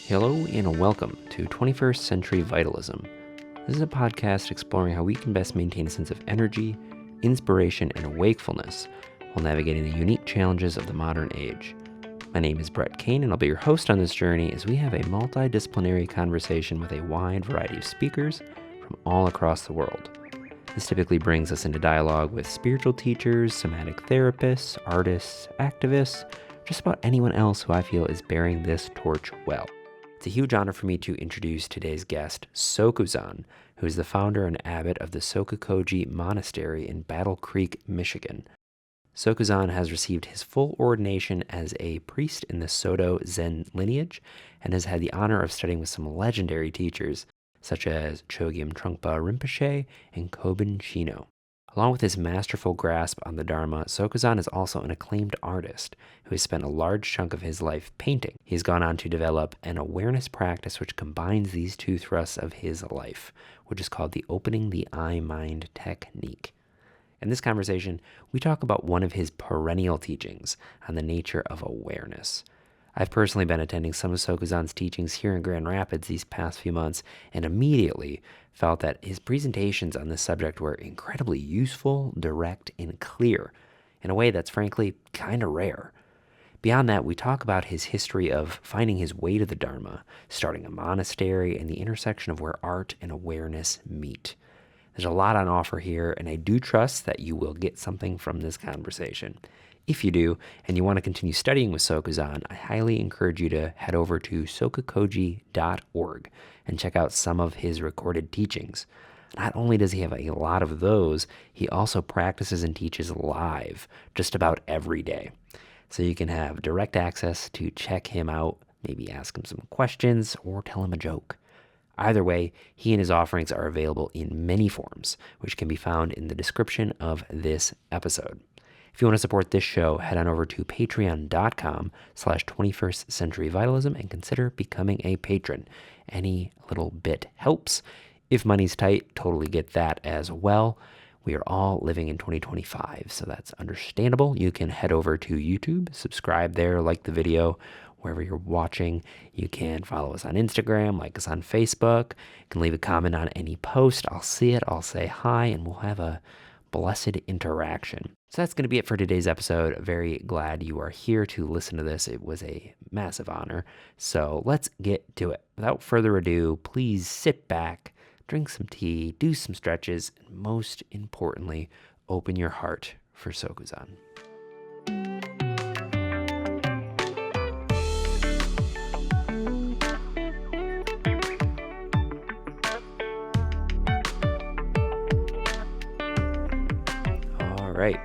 Hello and welcome to 21st Century Vitalism. This is a podcast exploring how we can best maintain a sense of energy, inspiration, and wakefulness while navigating the unique challenges of the modern age. My name is Brett Kane, and I'll be your host on this journey as we have a multidisciplinary conversation with a wide variety of speakers from all across the world. This typically brings us into dialogue with spiritual teachers, somatic therapists, artists, activists, just about anyone else who I feel is bearing this torch well. It's a huge honor for me to introduce today's guest, Sokuzan, who is the founder and abbot of the Sokukoji monastery in Battle Creek, Michigan. Sokuzan has received his full ordination as a priest in the Soto Zen lineage and has had the honor of studying with some legendary teachers such as Chogyam Trungpa Rinpoche and Kobun Shino. Along with his masterful grasp on the Dharma, Sokuzan is also an acclaimed artist who has spent a large chunk of his life painting. He's gone on to develop an awareness practice which combines these two thrusts of his life, which is called the opening the eye-mind technique. In this conversation, we talk about one of his perennial teachings on the nature of awareness. I've personally been attending some of Sokuzan's teachings here in Grand Rapids these past few months and immediately felt that his presentations on this subject were incredibly useful, direct, and clear in a way that's frankly kind of rare. Beyond that, we talk about his history of finding his way to the Dharma, starting a monastery, and the intersection of where art and awareness meet. There's a lot on offer here, and I do trust that you will get something from this conversation. If you do, and you want to continue studying with Sokuzan, I highly encourage you to head over to sokukoji.org and check out some of his recorded teachings. Not only does he have a lot of those, he also practices and teaches live just about every day. So you can have direct access to check him out, maybe ask him some questions, or tell him a joke. Either way, he and his offerings are available in many forms, which can be found in the description of this episode. If you want to support this show, head on over to patreon.com/21st Century Vitalism and consider becoming a patron. Any little bit helps. If money's tight, totally get that as well. We are all living in 2025, so that's understandable. You can head over to YouTube, subscribe there, like the video wherever you're watching. You can follow us on Instagram, like us on Facebook. You can leave a comment on any post. I'll see it, I'll say hi, and we'll have a blessed interaction. So that's going to be it for today's episode. Very glad you are here to listen to this. It was a massive honor. So let's get to it. Without further ado, please sit back, drink some tea, do some stretches, and most importantly, open your heart for Sokuzan. All right.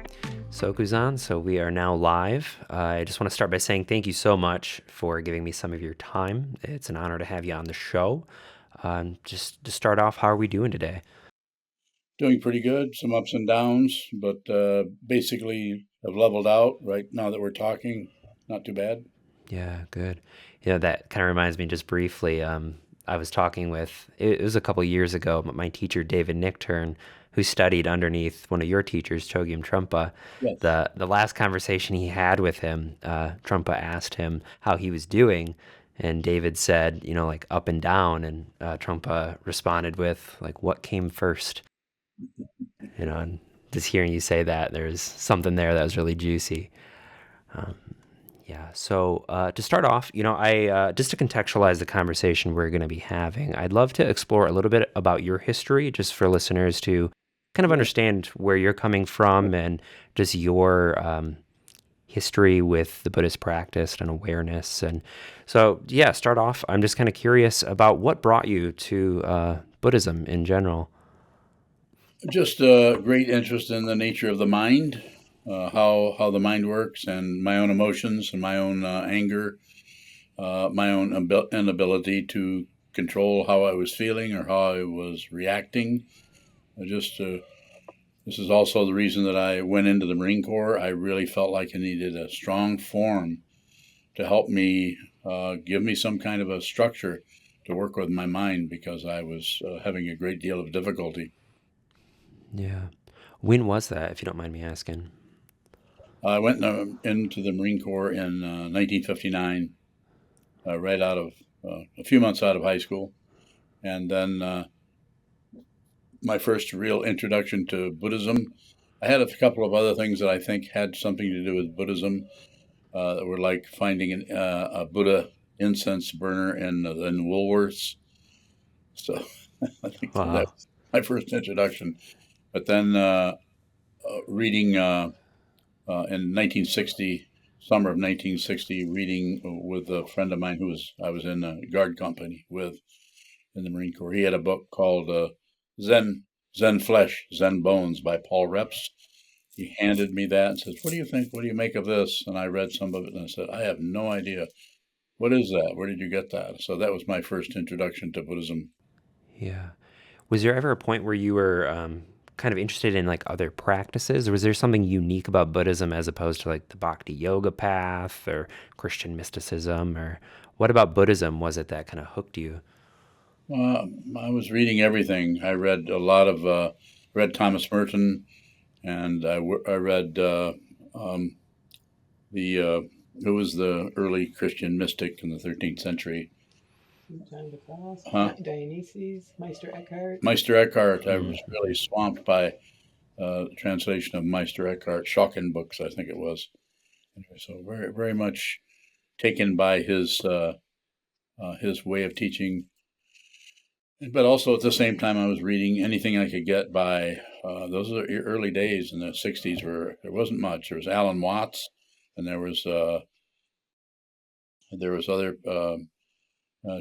Sokuzan, so we are now live. I just want to start by saying thank you so much for giving me some of your time. It's an honor to have you on the show. Just to start off, how are we doing today? Doing pretty good, some ups and downs, but basically have leveled out right now that we're talking. Not too bad. Yeah, good. Yeah, that kind of reminds me just briefly. I was talking with, it was a couple years ago, but my teacher, David Nickturn, who studied underneath one of your teachers, Chogyam Trungpa. Yes. The last conversation he had with him, Trungpa asked him how he was doing, and David said, like up and down, and Trungpa responded with, like, what came first? And just hearing you say that, there's something there that was really juicy. So to start off, I just to contextualize the conversation we're going to be having, I'd love to explore a little bit about your history, just for listeners to kind of understand where you're coming from and just your history with the Buddhist practice and awareness. And so, yeah, start off. I'm just kind of curious about what brought you to Buddhism in general. Just a great interest in the nature of the mind, how the mind works, and my own emotions and my own anger, my own inability to control how I was feeling or how I was reacting. This is also the reason that I went into the Marine Corps. I really felt like I needed a strong form to help me, give me some kind of a structure to work with my mind, because I was having a great deal of difficulty. Yeah. When was that, if you don't mind me asking? I went into the Marine Corps in 1959, right out of a few months out of high school. And then my first real introduction to Buddhism. I had a couple of other things that I think had something to do with Buddhism that were like finding a Buddha incense burner in Woolworths. So I think that Wow. was my first introduction. But then reading in 1960, summer of 1960, reading with a friend of mine I was in a guard company with in the Marine Corps. He had a book called Zen Flesh, Zen Bones by Paul Reps. He handed me that and says, "What do you think? What do you make of this?" And I read some of it and I said, "I have no idea. What is that? Where did you get that?" So that was my first introduction to Buddhism. Yeah. Was there ever a point where you were kind of interested in like other practices, or was there something unique about Buddhism as opposed to like the Bhakti yoga path or Christian mysticism, or what about Buddhism was it that kind of hooked you? I was reading everything. I read a lot of read Thomas Merton, and I read um, the who was the early Christian mystic in the 13th century. John the Cross, Huh? Dionysius, Meister Eckhart. Meister Eckhart. I Mm, was really swamped by the translation of Meister Eckhart, Schocken books, I think it was. So very, very much taken by his way of teaching. But also at the same time, I was reading anything I could get by those are the early days in the '60s where there wasn't much. There was Alan Watts, and there was other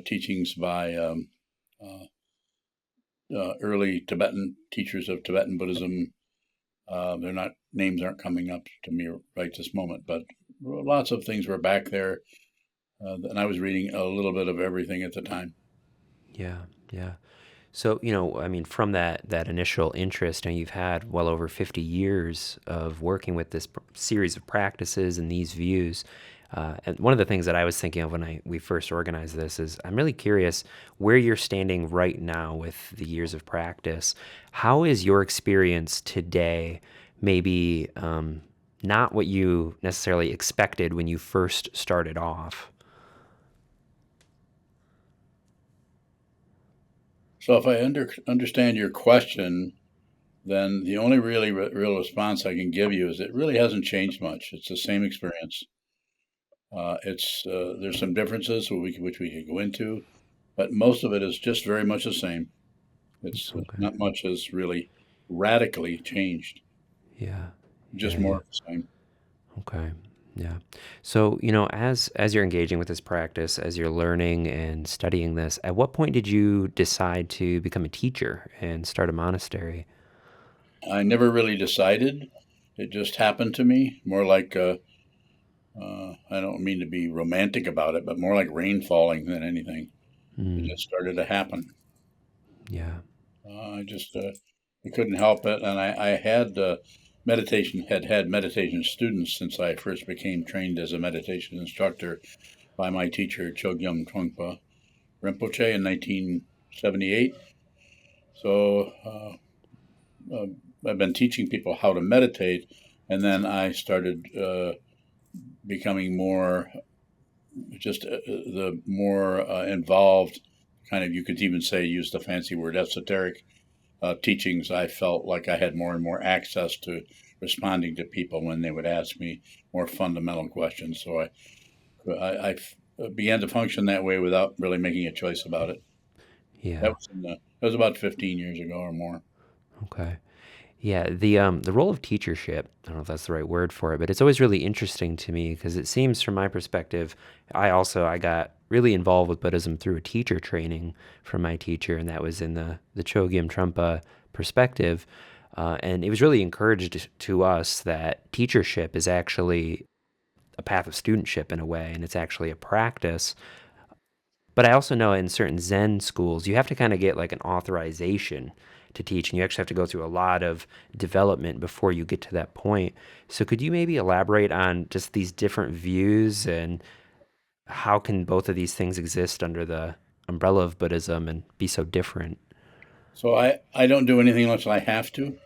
teachings by uh, early Tibetan teachers of Tibetan Buddhism. They're not names aren't coming up to me right this moment, but lots of things were back there, and I was reading a little bit of everything at the time. yeah, yeah. So, I mean, from that initial interest, and you've had well over 50 years of working with this series of practices and these views. And one of the things that I was thinking of when we first organized this is I'm really curious where you're standing right now with the years of practice. How is your experience today, maybe not what you necessarily expected when you first started off? So, if I understand your question, then the only really real response I can give you is it really hasn't changed much. It's the same experience. It's there's some differences which we could go into, but most of it is just very much the same. It's Okay. not much has really radically changed. Yeah. Just Yeah. more Yeah. of the same. Okay. Yeah. So, as you're engaging with this practice, as you're learning and studying this, at what point did you decide to become a teacher and start a monastery? I never really decided. It just happened to me. More like I don't mean to be romantic about it, but more like rain falling than anything. It Mm, just started to happen. yeah. I just I couldn't help it, and I had had meditation students since I first became trained as a meditation instructor by my teacher Chogyam Trungpa Rinpoche in 1978. So uh, I've been teaching people how to meditate, and then I started becoming more just the more involved, kind of you could even say use the fancy word esoteric teachings. I felt like I had more and more access to responding to people when they would ask me more fundamental questions. So I began to function that way without really making a choice about it. Yeah. That was about 15 years ago or more. Okay. Yeah, the role of teachership, I don't know if that's the right word for it, but it's always really interesting to me because it seems from my perspective, I got really involved with Buddhism through a teacher training from my teacher, and that was in the Chogyam Trungpa perspective. And it was really encouraged to us that teachership is actually a path of studentship in a way, and it's actually a practice. But I also know in certain Zen schools, you have to kind of get like an authorization to teach, and you actually have to go through a lot of development before you get to that point. So could you maybe elaborate on just these different views and how can both of these things exist under the umbrella of Buddhism and be so different? So I don't do anything unless I have to.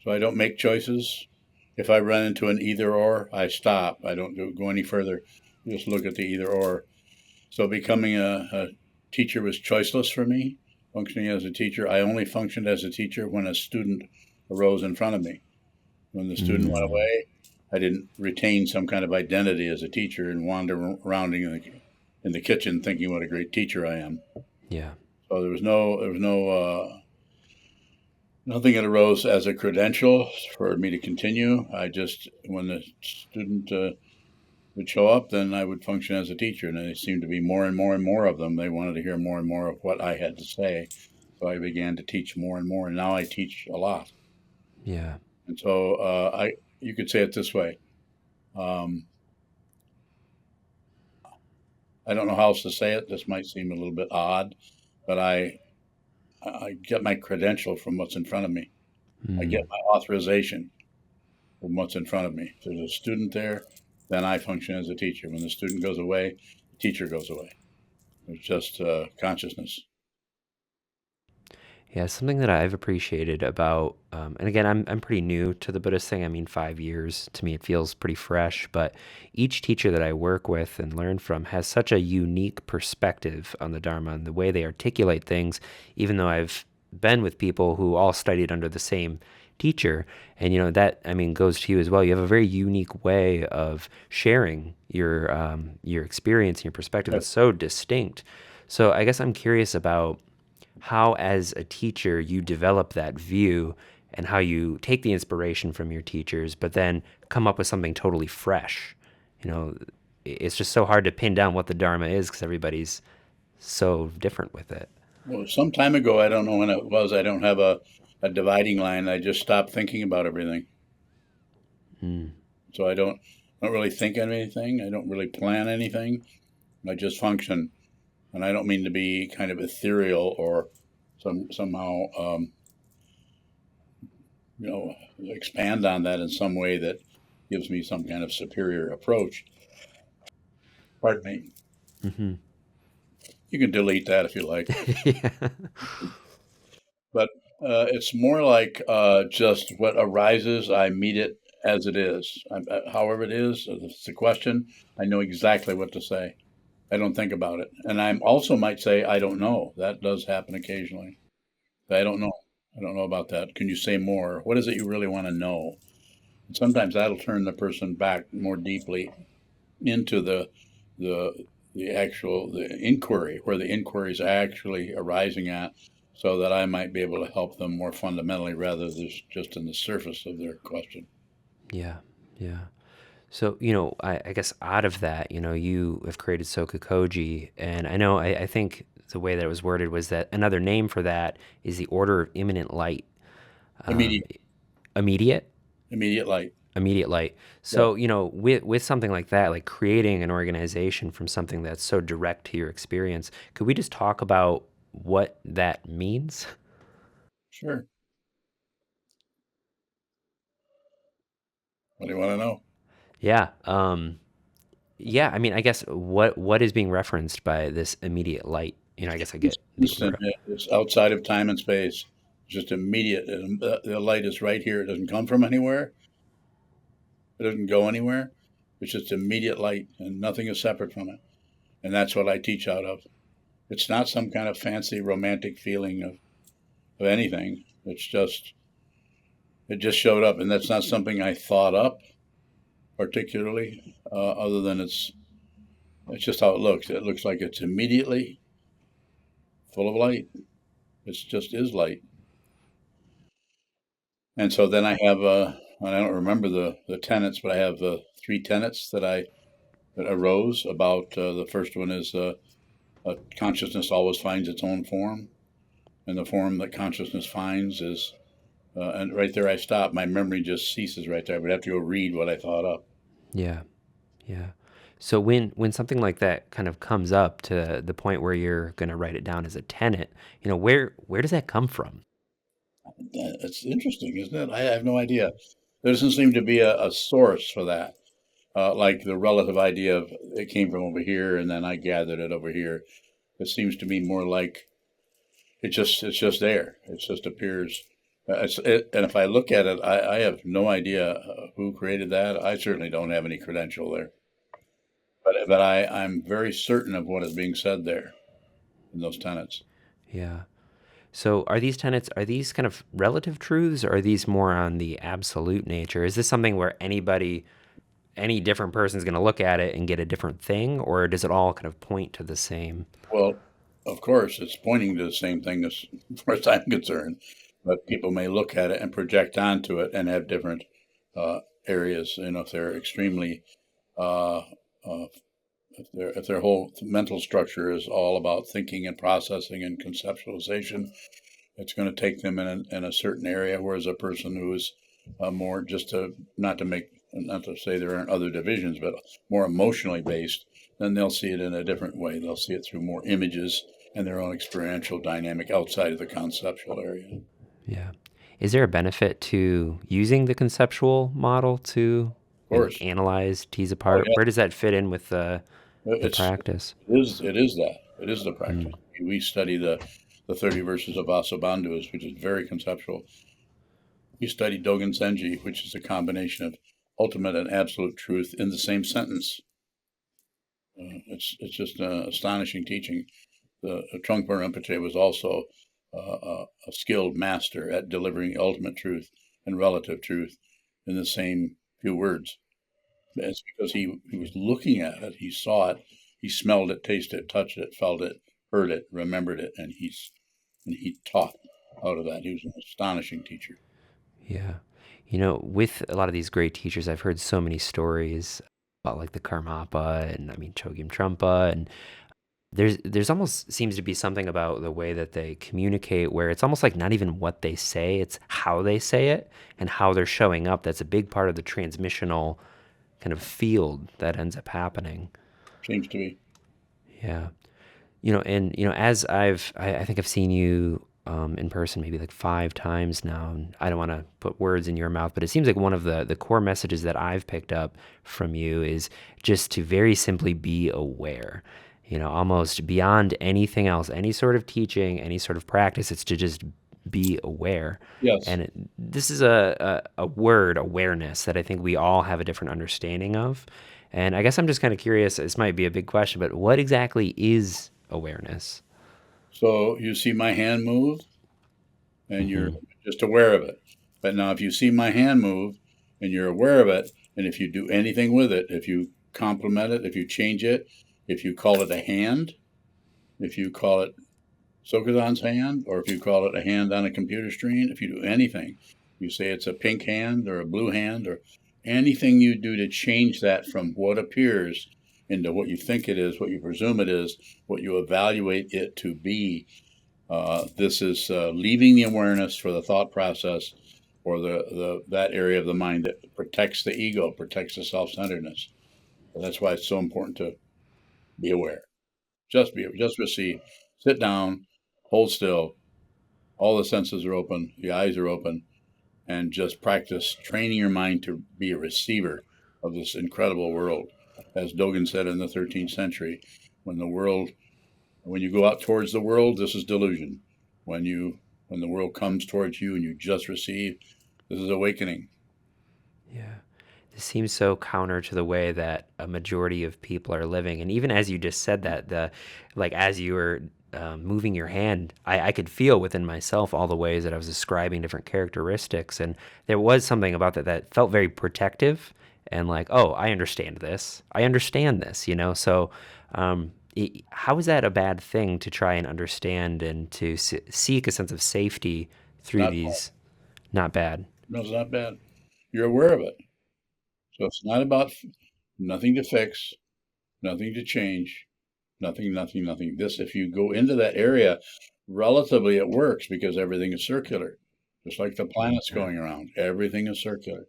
So I don't make choices. If I run into an either or, I stop. I don't go any further. Just look at the either or. So becoming a teacher was choiceless for me. Functioning as a teacher, I only functioned as a teacher when a student arose in front of me. When the student went away, I didn't retain some kind of identity as a teacher and wander around in the kitchen thinking what a great teacher I am. Yeah. So there was nothing that arose as a credential for me to continue. When the student would show up, then I would function as a teacher, and there seemed to be more and more and more of them. They wanted to hear more and more of what I had to say, so I began to teach more and more, and now I teach a lot. Yeah. And so you could say it this way. I don't know how else to say it. This might seem a little bit odd, but I get my credential from what's in front of me. I get my authorization from what's in front of me. If there's a student there, then I function as a teacher. When the student goes away, the teacher goes away. It's just consciousness. Yeah, something that I've appreciated about, and again, I'm pretty new to the Buddhist thing. I mean, 5 years to me, it feels pretty fresh. But each teacher that I work with and learn from has such a unique perspective on the Dharma and the way they articulate things. Even though I've been with people who all studied under the same teacher, and that goes to you as well. You have a very unique way of sharing your experience and your perspective. It's so distinct. So I guess I'm curious about how, as a teacher, you develop that view and how you take the inspiration from your teachers, but then come up with something totally fresh. It's just so hard to pin down what the Dharma is because everybody's so different with it. Well, some time ago, I don't know when it was, I don't have a dividing line. I just stopped thinking about everything. So I don't really think of anything. I don't really plan anything. I just function. And I don't mean to be kind of ethereal or somehow, expand on that in some way that gives me some kind of superior approach. Pardon me. Mm-hmm. You can delete that if you like. Yeah. But it's more like just what arises, I meet it as it is. However it is, if it's a question, I know exactly what to say. I don't think about it. And I also might say, I don't know. That does happen occasionally. I don't know. I don't know about that. Can you say more? What is it you really want to know? And sometimes that'll turn the person back more deeply into the inquiry, where the inquiry is actually arising at, so that I might be able to help them more fundamentally rather than just in the surface of their question. Yeah. Yeah. So, I guess out of that, you have created Sokukoji, and I know, I think the way that it was worded was that another name for that is the Order of Imminent Light. Immediate light. Immediate light. So, with something like that, like creating an organization from something that's so direct to your experience, could we just talk about what that means? Sure. What do you want to know? Yeah. Yeah. I guess what is being referenced by this immediate light? I guess I get Instant. It's outside of time and space. It's just immediate. The light is right here. It doesn't come from anywhere. It doesn't go anywhere. It's just immediate light, and nothing is separate from it. And that's what I teach out of. It's not some kind of fancy romantic feeling of anything. It just showed up, and that's not something I thought up particularly, other than it's just how it looks. It looks like it's immediately full of light. It just is light. And so then I have, I don't remember the tenets, but I have 3 tenets that arose about. The first one is consciousness always finds its own form, and the form that consciousness finds is, and right there I stop. My memory just ceases right there. I would have to go read what I thought up. Yeah. Yeah. So when something like that kind of comes up to the point where you're going to write it down as a tenet, where does that come from? It's interesting, isn't it? I have no idea. There doesn't seem to be a source for that. Like the relative idea of it came from over here and then I gathered it over here. It seems to me more like it's just there. It just appears. And if I look at it, I have no idea who created that. I certainly don't have any credential there. but I'm very certain of what is being said there in those tenets. Yeah. So are these tenets, are these kind of relative truths, or are these more on the absolute nature? Is this something where anybody, any different person is going to look at it and get a different thing, or does it all kind of point to the same? Well, of course, it's pointing to the same thing as far as I'm concerned, but people may look at it and project onto it and have different areas. You know, if they're extremely, uh, uh, if their whole mental structure is all about thinking and processing and conceptualization, it's going to take them in a certain area. Whereas a person who is more just to not to make not to say there aren't other divisions, but more emotionally based, then they'll see it in a different way. They'll see it through more images and their own experiential dynamic outside of the conceptual area. Yeah. Is there a benefit to using the conceptual model to Of course. analyze, tease Oh, apart? yeah. Where does that fit in with the It's practice? it is that. It is the practice. We study the 30 verses of Vasubandhus, which is very conceptual. We study Dogen Zenji, which is a combination of ultimate and absolute truth in the same sentence. It's just an astonishing teaching. The Trungpa Rinpoche was also a skilled master at delivering ultimate truth and relative truth in the same few words. It's because he was looking at it, he saw it, he smelled it, tasted it, touched it, felt it, heard it, remembered it, and he taught out of that. He was an astonishing teacher. Yeah. You know, with a lot of these great teachers, I've heard so many stories about like the Karmapa and I mean Chogyam Trungpa, and there's almost seems to be something about the way that they communicate where it's almost like not even what they say, it's how they say it and how they're showing up. That's a big part of the transmissional kind of field that ends up happening. Seems to be. Yeah. And as I think I've seen you in person maybe like 5 times now. And I don't want to put words in your mouth, but it seems like one of the core messages that I've picked up from you is just to very simply be aware. Almost beyond anything else, any sort of teaching, any sort of practice, it's to just be aware. Yes. And this is a word, awareness, that I think we all have a different understanding of. And I guess I'm just kind of curious, this might be a big question, but what exactly is awareness? So you see my hand move, and you're just aware of it. But now, if you see my hand move, and you're aware of it, and if you do anything with it, if you complement it, if you change it, if you call it a hand, if you call it Sokuzan's hand, or if you call it a hand on a computer screen, if you do anything, you say it's a pink hand or a blue hand, or anything you do to change that from what appears into what you think it is, what you presume it is, what you evaluate it to be. This is leaving the awareness for the thought process or that area of the mind that protects the ego, protects the self-centeredness. And that's why it's so important to be aware. Just receive. Sit down, hold still. All the senses are open, the eyes are open, and just practice training your mind to be a receiver of this incredible world. As Dogen said in the 13th century, when you go out towards the world, this is delusion. When the world comes towards you and you just receive, this is awakening. Yeah. This seems so counter to the way that a majority of people are living. And even as you just said that, as you were moving your hand, I could feel within myself all the ways that I was describing different characteristics. And there was something about that felt very protective and like, oh, I understand this. So how is that a bad thing to try and understand and to seek a sense of safety through these? Not bad. No, it's not bad. You're aware of it. So it's not about nothing to fix, nothing to change, nothing. If you go into that area, relatively it works because everything is circular. Just like the planets going around, everything is circular.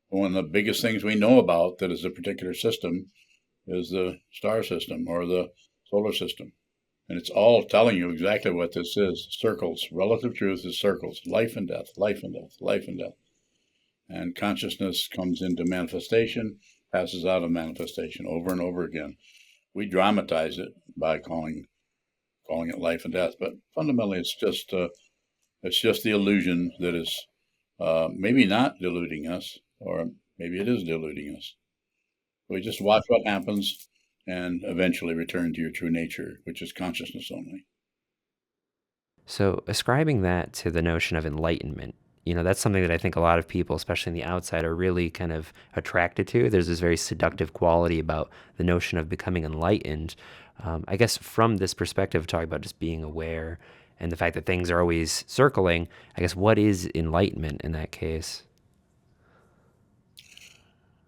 One of the biggest things we know about that is a particular system is the star system or the solar system. And it's all telling you exactly what this is. Circles. Relative truth is circles. Life and death, life and death, life and death. And consciousness comes into manifestation, passes out of manifestation over and over again. We dramatize it by calling it life and death, but fundamentally it's just the illusion that is maybe not deluding us, or maybe it is deluding us. We just watch what happens. and eventually return to your true nature, which is consciousness only. So, ascribing that to the notion of enlightenment, that's something that I think a lot of people, especially on the outside, are really kind of attracted to. There's this very seductive quality about the notion of becoming enlightened. I guess from this perspective, talking about just being aware and the fact that things are always circling, I guess what is enlightenment in that case?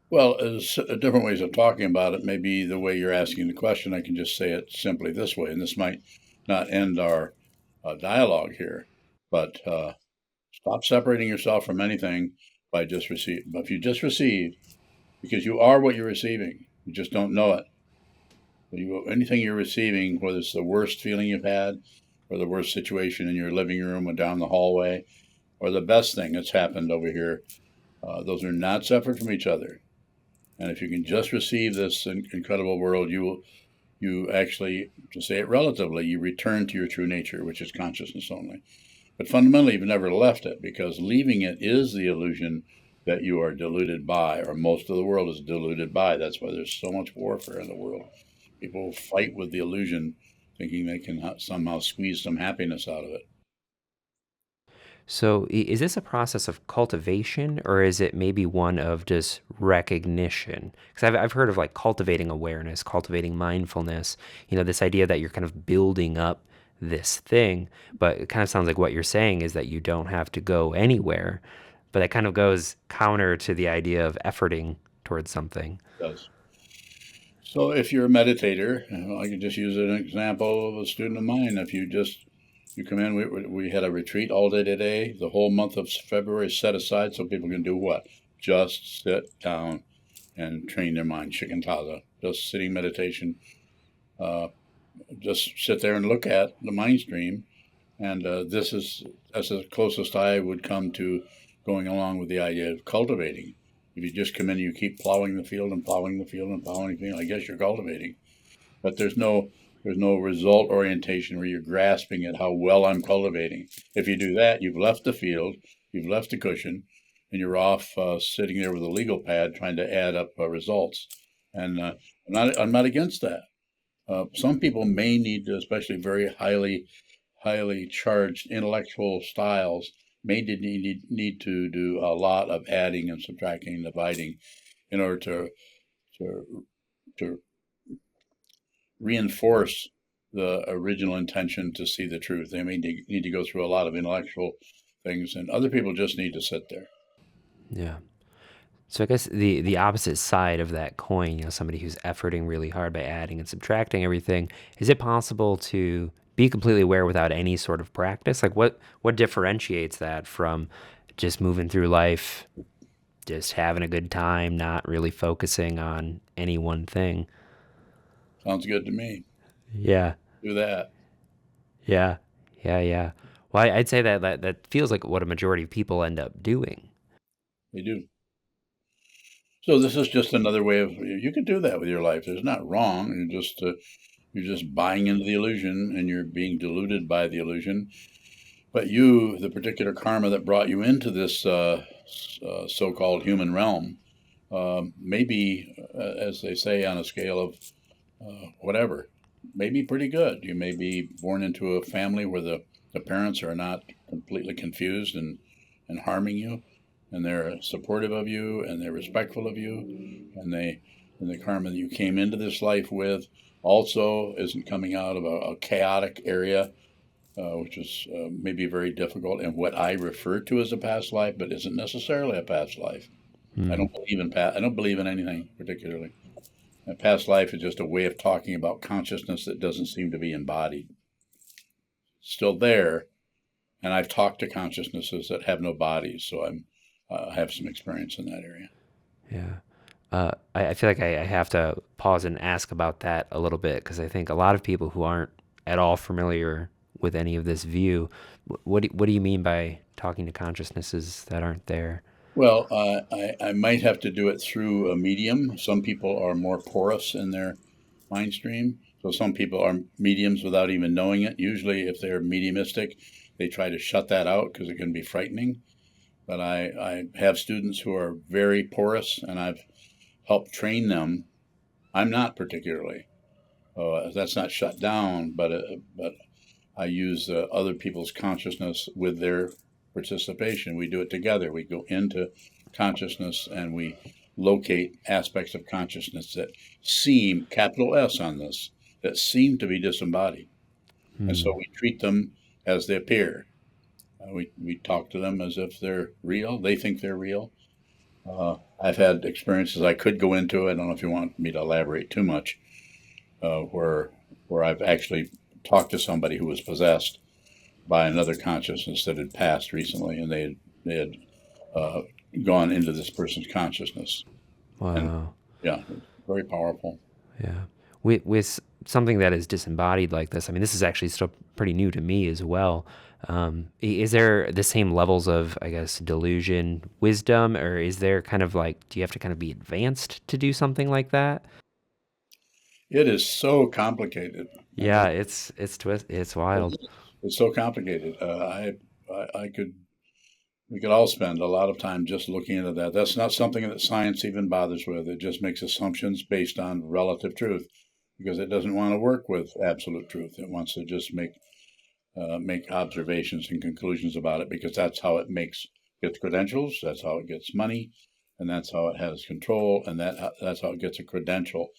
Well, there's different ways of talking about it. Maybe the way you're asking the question, I can just say it simply this way, and this might not end our dialogue here, but stop separating yourself from anything by just receive. But if you just receive, because you are what you're receiving, you just don't know it. Anything you're receiving, whether it's the worst feeling you've had, or the worst situation in your living room or down the hallway, or the best thing that's happened over here, those are not separate from each other. And if you can just receive this incredible world, you actually, to say it relatively, you return to your true nature, which is consciousness only. But fundamentally, you've never left it, because leaving it is the illusion that you are deluded by, or most of the world is deluded by. That's why there's so much warfare in the world. People fight with the illusion, thinking they can somehow squeeze some happiness out of it. So, is this a process of cultivation or is it maybe one of just recognition? Because I've heard of like cultivating awareness, cultivating mindfulness, this idea that you're kind of building up this thing. But it kind of sounds like what you're saying is that you don't have to go anywhere. But that kind of goes counter to the idea of efforting towards something. It does. So if you're a meditator, I can just use an example of a student of mine. If you come in, we had a retreat all day today. The whole month of February set aside so people can do what? Just sit down and train their mind, shikantaza, just sitting meditation. Just sit there and look at the mind stream. And that's the closest I would come to going along with the idea of cultivating. If you just come in and you keep plowing the field and plowing the field and plowing the field, I guess you're cultivating. But there's no result orientation where you're grasping at how well I'm cultivating. If you do that, you've left the field, you've left the cushion, and you're off sitting there with a legal pad trying to add up results. And I'm not against that. Some people may need to, especially very highly charged intellectual styles, may need to do a lot of adding and subtracting and dividing in order to reinforce the original intention to see the truth. They may need to go through a lot of intellectual things, and other people just need to sit there. Yeah. So I guess the opposite side of that coin, somebody who's efforting really hard by adding and subtracting everything, is it possible to be completely aware without any sort of practice? Like what differentiates that from just moving through life, just having a good time, not really focusing on any one thing? Sounds good to me. Yeah. Do that. Yeah. Yeah. Well, I'd say that feels like what a majority of people end up doing. They do. So this is just another way of, you can do that with your life. It's not wrong. You're just buying into the illusion and you're being deluded by the illusion. But the particular karma that brought you into this so-called human realm, maybe, as they say, on a scale of whatever, may be pretty good. You may be born into a family where the parents are not completely confused and harming you, and they're supportive of you, and they're respectful of you, and the karma that you came into this life with also isn't coming out of a chaotic area, which is maybe very difficult, and what I refer to as a past life, but isn't necessarily a past life. I don't believe in anything particularly. A past life is just a way of talking about consciousness that doesn't seem to be embodied. Still there, and I've talked to consciousnesses that have no bodies, so I have some experience in that area. Yeah. I feel like I have to pause and ask about that a little bit, because I think a lot of people who aren't at all familiar with any of this view, what do you mean by talking to consciousnesses that aren't there? Well, I might have to do it through a medium. Some people are more porous in their mind stream. So some people are mediums without even knowing it. Usually if they're mediumistic, they try to shut that out because it can be frightening. But I have students who are very porous, and I've helped train them. I'm not particularly. That's not shut down, but I use other people's consciousness with their participation. We do it together. We go into consciousness and we locate aspects of consciousness that seem, capital S on this, that seem to be disembodied. And so we treat them as they appear. We talk to them as if they're real. They think they're real. I've had experiences I could go into. I don't know if you want me to elaborate too much, where I've actually talked to somebody who was possessed by another consciousness that had passed recently, and they had gone into this person's consciousness. Wow. And, yeah, very powerful. Yeah. With something that is disembodied like this, I mean, this is actually still pretty new to me as well. Is there the same levels of, I guess, delusion, wisdom, or is there kind of like, do you have to kind of be advanced to do something like that? It is so complicated. Yeah, it's wild. It's so complicated. We could all spend a lot of time just looking into that. That's not something that science even bothers with. It just makes assumptions based on relative truth, because it doesn't want to work with absolute truth. It wants to just make observations and conclusions about it, because that's how it gets credentials, that's how it gets money, and that's how it has control, and that's how it gets a credential.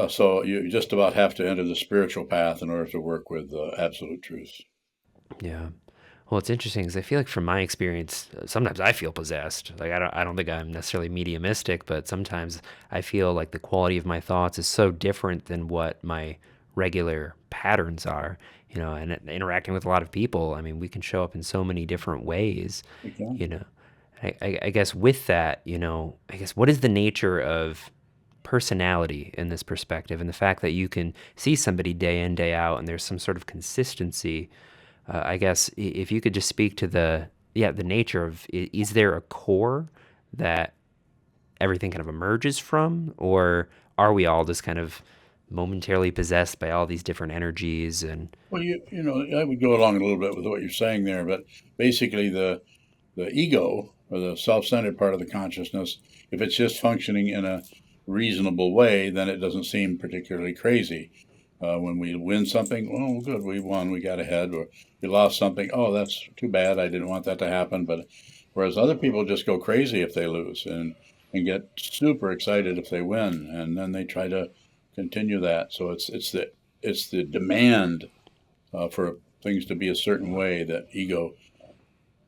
So you just about have to enter the spiritual path in order to work with absolute truth. Yeah. Well, it's interesting because I feel like from my experience, sometimes I feel possessed. Like I don't think I'm necessarily mediumistic, but sometimes I feel like the quality of my thoughts is so different than what my regular patterns are. And interacting with a lot of people, I mean, we can show up in so many different ways. Okay. You know, I guess with that, I guess what is the nature of personality in this perspective, and the fact that you can see somebody day in, day out, and there's some sort of consistency. I guess if you could just speak to the nature of, is there a core that everything kind of emerges from, or are we all just kind of momentarily possessed by all these different energies? And Well, I would go along a little bit with what you're saying there, but basically the ego, or the self-centered part of the consciousness, if it's just functioning in a reasonable way, then it doesn't seem particularly crazy. When we win something, well, good, we won, we got ahead. Or we lost something, oh, that's too bad, I didn't want that to happen. But whereas other people just go crazy if they lose, and get super excited if they win, and then they try to continue that. So it's the demand for things to be a certain way that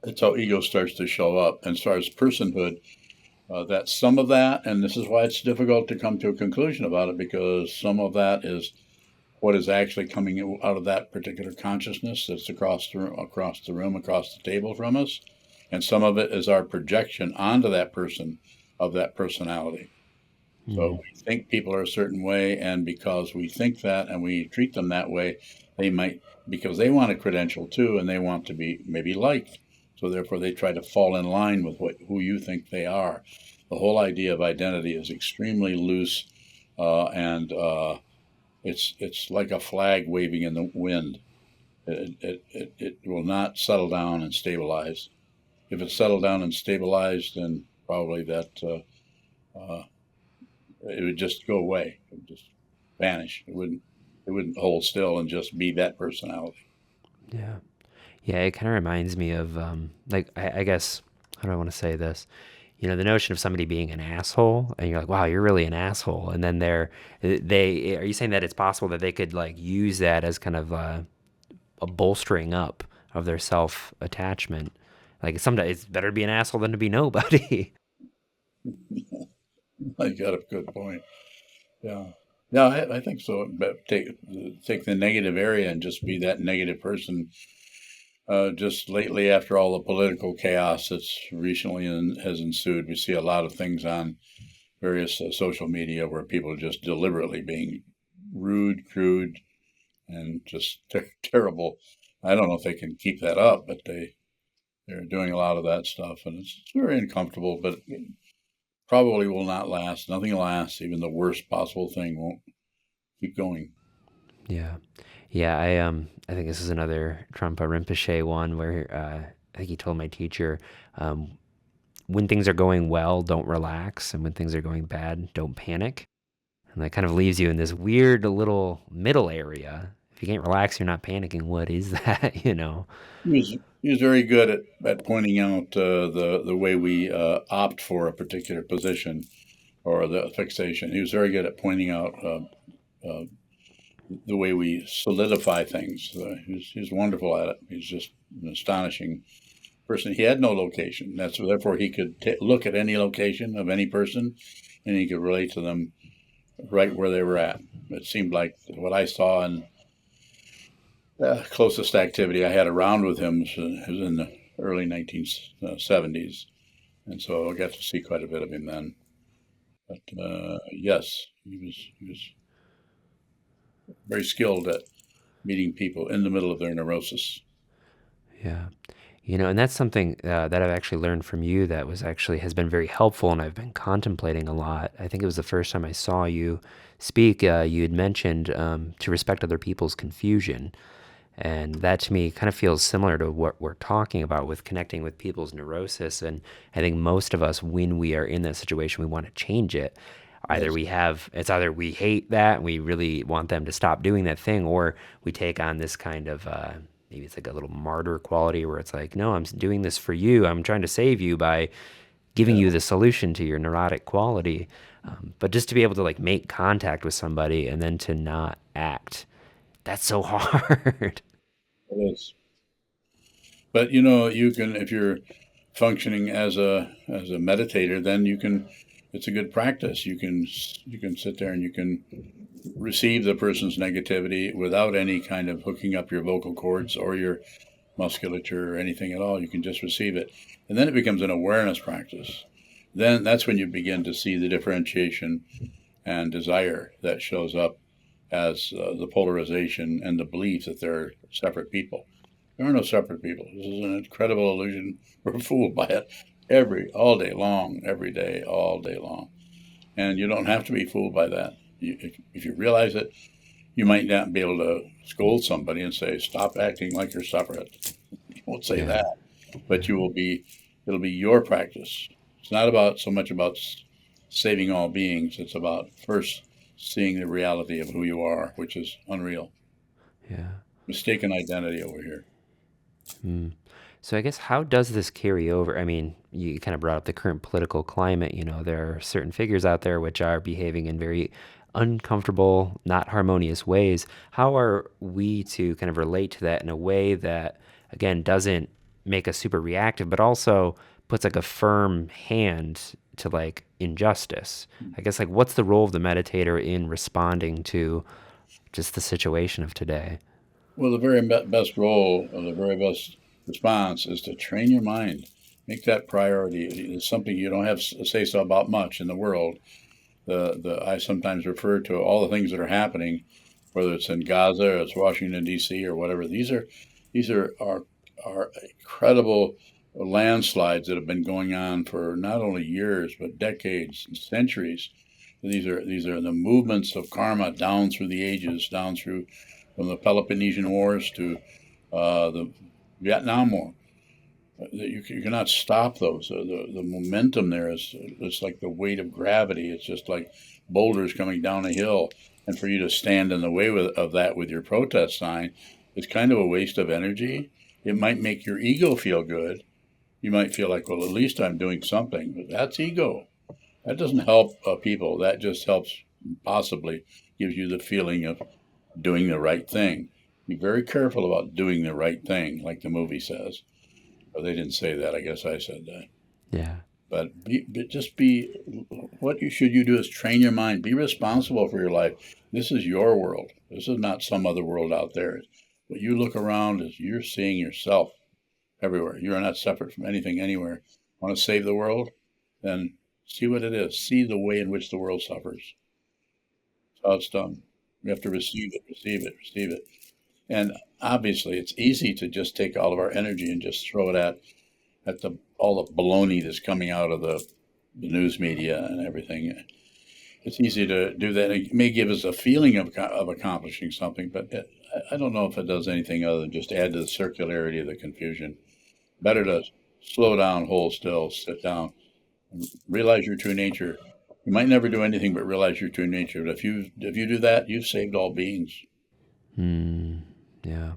that's how ego starts to show up. And as far as personhood, that's some of that, and this is why it's difficult to come to a conclusion about it, because some of that is what is actually coming out of that particular consciousness that's across the room, across the table from us, and some of it is our projection onto that person of that personality. So we think people are a certain way, and because we think that and we treat them that way, they might, because they want a credential too, and they want to be maybe liked. So therefore they try to fall in line with who you think they are. The whole idea of identity is extremely loose, and it's like a flag waving in the wind. It will not settle down and stabilize. If it settled down and stabilized, then probably that it would just go away. It would just vanish. It wouldn't hold still and just be that personality. yeah, it kind of reminds me of like I guess, how do I want to say this? The notion of somebody being an asshole, and you're like, wow, you're really an asshole. And then are you saying that it's possible that they could like use that as kind of a bolstering up of their self attachment? Like sometimes it's better to be an asshole than to be nobody. I got a good point. Yeah, I think so. But take the negative area and just be that negative person. Just lately, after all the political chaos that's recently has ensued, we see a lot of things on various social media where people are just deliberately being rude, crude, and just terrible. I don't know if they can keep that up, but they're doing a lot of that stuff, and it's very uncomfortable, but it probably will not last. Nothing lasts. Even the worst possible thing won't keep going. Yeah. I think this is another Trungpa Rinpoche one where I think he told my teacher, when things are going well, don't relax, and when things are going bad, don't panic. And that kind of leaves you in this weird little middle area. If you can't relax, you're not panicking. What is that? He was very good at pointing out the way we opt for a particular position or the fixation. He was very good at pointing out the way we solidify things. He was wonderful at it. He's just an astonishing person. He had no location. Therefore he could look at any location of any person, and he could relate to them right where they were at. It seemed like what I saw in closest activity I had around with him was in the early 1970s, and so I got to see quite a bit of him then. But yes, he was very skilled at meeting people in the middle of their neurosis. Yeah. And that's something that I've actually learned from you that has been very helpful, and I've been contemplating a lot. I think it was the first time I saw you speak, you had mentioned to respect other people's confusion. And that to me kind of feels similar to what we're talking about with connecting with people's neurosis. And I think most of us, when we are in that situation, we want to change it. Either we hate that and we really want them to stop doing that thing, or we take on this kind of, maybe it's like a little martyr quality where it's like, no, I'm doing this for you. I'm trying to save you by giving you the solution to your neurotic quality. But just to be able to like make contact with somebody and then to not act, that's so hard. It is. But you can, if you're functioning as a meditator, then it's a good practice. You can sit there and you can receive the person's negativity without any kind of hooking up your vocal cords or your musculature or anything at all. You can just receive it. And then it becomes an awareness practice. Then that's when you begin to see the differentiation and desire that shows up as the polarization and the belief that they're separate people. There are no separate people. This is an incredible illusion. We're fooled by it all day long, every day, all day long. And you don't have to be fooled by that. If you realize it, you might not be able to scold somebody and say, stop acting like you're separate. You won't say that, but it'll be your practice. It's not so much about saving all beings. It's about first seeing the reality of who you are, which is unreal. Yeah. Mistaken identity over here. So I guess how does this carry over? I mean, you kind of brought up the current political climate. There are certain figures out there which are behaving in very uncomfortable, not harmonious ways. How are we to kind of relate to that in a way that, again, doesn't make us super reactive, but also puts like a firm hand to like injustice? I guess like what's the role of the meditator in responding to just the situation of today? Well, the very best role, or the very best response, is to train your mind. Make that priority. It's something you don't have to say so about much in the world. I sometimes refer to all the things that are happening, whether it's in Gaza or it's Washington D.C. or whatever. These are incredible landslides that have been going on for not only years but decades and centuries. These are the movements of karma down through the ages, down through from the Peloponnesian Wars to the Vietnam War. You cannot stop those. The momentum there it's like the weight of gravity. It's just like boulders coming down a hill, and for you to stand in the way of that with your protest sign is kind of a waste of energy. It might make your ego feel good. You might feel like, well, at least I'm doing something, but that's ego. That doesn't help people. That just helps, possibly gives you the feeling of doing the right thing. Be very careful about doing the right thing, like the movie says. Well, they didn't say that. I guess I said that. Yeah. But what you should do is train your mind. Be responsible for your life. This is your world. This is not some other world out there. What you look around is you're seeing yourself everywhere. You are not separate from anything anywhere. Want to save the world? Then see what it is. See the way in which the world suffers. That's how it's done. We have to receive it. And obviously, it's easy to just take all of our energy and just throw it at all the baloney that's coming out of the news media and everything. It's easy to do that. It may give us a feeling of accomplishing something, but I don't know if it does anything other than just add to the circularity of the confusion. Better to slow down, hold still, sit down, and realize your true nature. You might never do anything but realize your true nature. But if you do that, you've saved all beings. Yeah.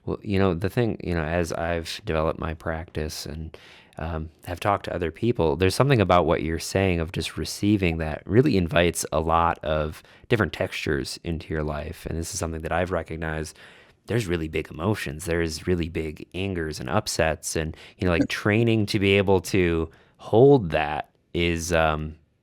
Well, the thing, as I've developed my practice and have talked to other people, there's something about what you're saying of just receiving that really invites a lot of different textures into your life. And this is something that I've recognized. There's really big emotions. There's really big angers and upsets. And, like training to be able to hold that is,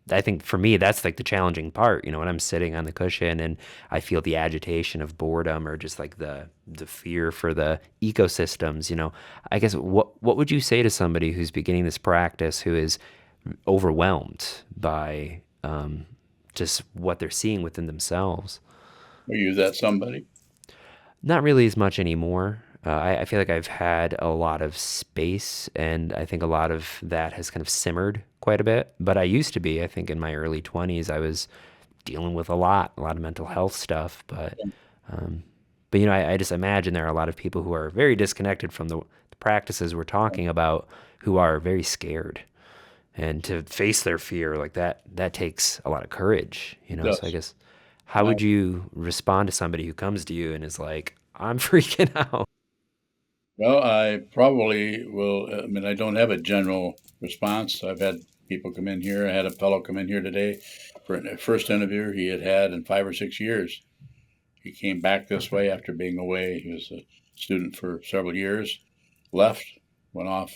I think for me, that's like the challenging part, when I'm sitting on the cushion and I feel the agitation of boredom or just like the fear for the ecosystems, I guess what would you say to somebody who's beginning this practice who is overwhelmed by just what they're seeing within themselves? Are you that somebody? Not really as much anymore. I feel like I've had a lot of space, and I think a lot of that has kind of simmered quite a bit. But I used to be, I think in my early 20s, I was dealing with a lot of mental health stuff. But I just imagine there are a lot of people who are very disconnected from the practices we're talking about, who are very scared. And to face their fear like that takes a lot of courage, Yes. So I guess, how would you respond to somebody who comes to you and is like, I'm freaking out? Well, I probably will. I mean, I don't have a general response. I've had people come in here. I had a fellow come in here today for a first interview he had in 5 or 6 years. He came back this way after being away. He was a student for several years, left, went off,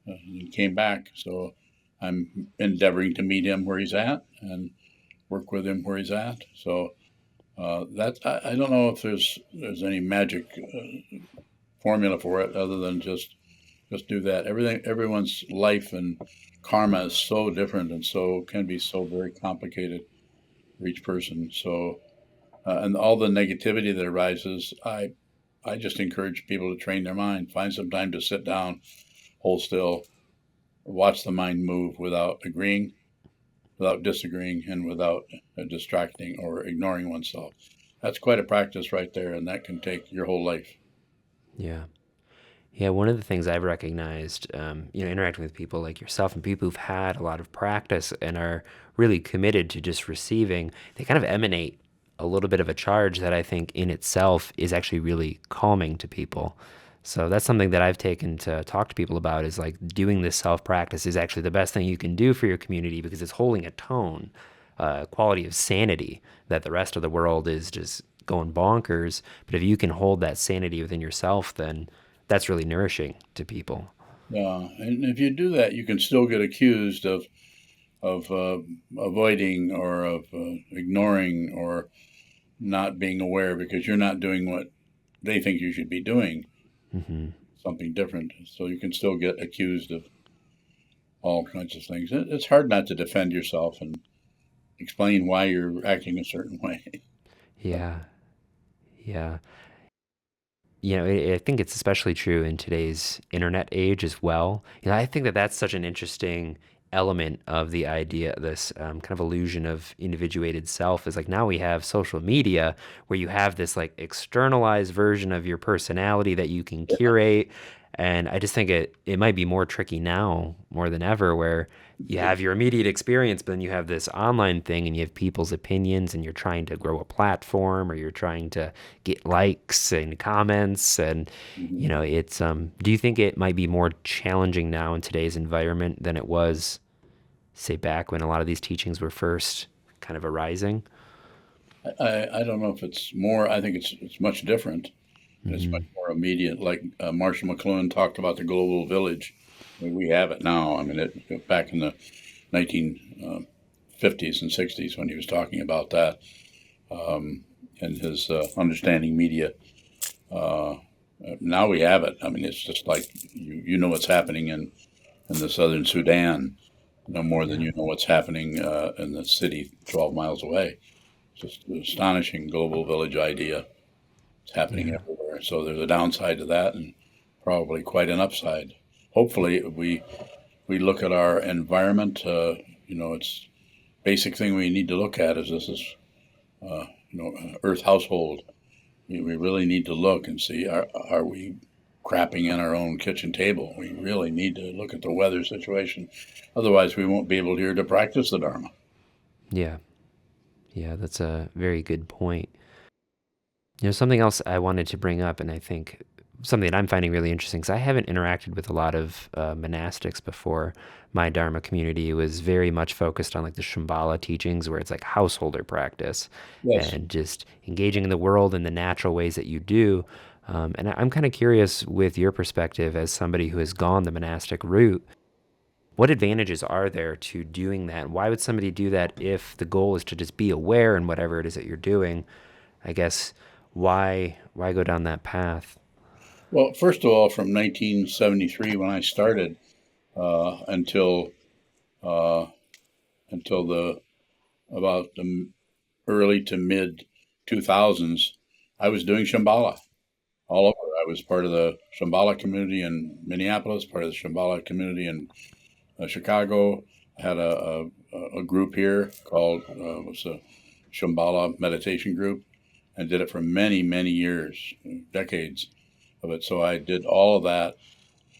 and came back. So I'm endeavoring to meet him where he's at and work with him where he's at. So I don't know if there's any magic formula for it other than just do that. Everyone's life and karma is so different and so can be so very complicated for each person. So and all the negativity that arises, I just encourage people to train their mind. Find some time to sit down, hold still, watch the mind move without agreeing, without disagreeing, and without distracting or ignoring oneself. That's quite a practice right there, and that can take your whole life. Yeah. Yeah, one of the things I've recognized, interacting with people like yourself and people who've had a lot of practice and are really committed to just receiving, they kind of emanate a little bit of a charge that I think in itself is actually really calming to people. So that's something that I've taken to talk to people about, is like doing this self-practice is actually the best thing you can do for your community, because it's holding a tone, quality of sanity that the rest of the world is just going bonkers. But if you can hold that sanity within yourself, then that's really nourishing to people. Yeah, and if you do that, you can still get accused of avoiding or of ignoring or not being aware, because you're not doing what they think you should be doing, something different. So you can still get accused of all kinds of things. It's hard not to defend yourself and explain why you're acting a certain way. Yeah. Yeah. I think it's especially true in today's internet age as well. I think that that's such an interesting element of the idea, this kind of illusion of individuated self, is like now we have social media where you have this like externalized version of your personality that you can curate. And I just think it might be more tricky now more than ever, where you have your immediate experience, but then you have this online thing and you have people's opinions, and you're trying to grow a platform, or you're trying to get likes and comments. And, it's, do you think it might be more challenging now in today's environment than it was, say, back when a lot of these teachings were first kind of arising? I don't know if it's more. I think it's much different. It's much more immediate. Like Marshall McLuhan talked about the global village. We have it now. I mean, back in the 1950s and 60s when he was talking about that, and his understanding media. Now we have it. I mean, it's just like you know what's happening in the southern Sudan, no more than you know what's happening in the city 12 miles away. Just an astonishing global village idea. It's happening everywhere. So there's a downside to that, and probably quite an upside. Hopefully, we look at our environment. It's basic thing we need to look at is this is, Earth household. We really need to look and see, are we crapping in our own kitchen table? We really need to look at the weather situation. Otherwise, we won't be able here to practice the Dharma. Yeah. Yeah, that's a very good point. Something else I wanted to bring up, and I think something that I'm finding really interesting, because I haven't interacted with a lot of monastics before. My Dharma community was very much focused on like the Shambhala teachings, where it's like householder practice Yes. and just engaging in the world in the natural ways that you do. And I'm kind of curious with your perspective as somebody who has gone the monastic route, what advantages are there to doing that? Why would somebody do that if the goal is to just be aware in whatever it is that you're doing? I guess why go down that path? Well, first of all, from 1973 when I started until uh, the about the early to mid 2000s, I was doing Shambhala all over. I was part of the Shambhala community in Minneapolis, part of the Shambhala community in Chicago. I had a group here called was a Shambhala meditation group, and did it for many many years, decades of it. So I did all of that.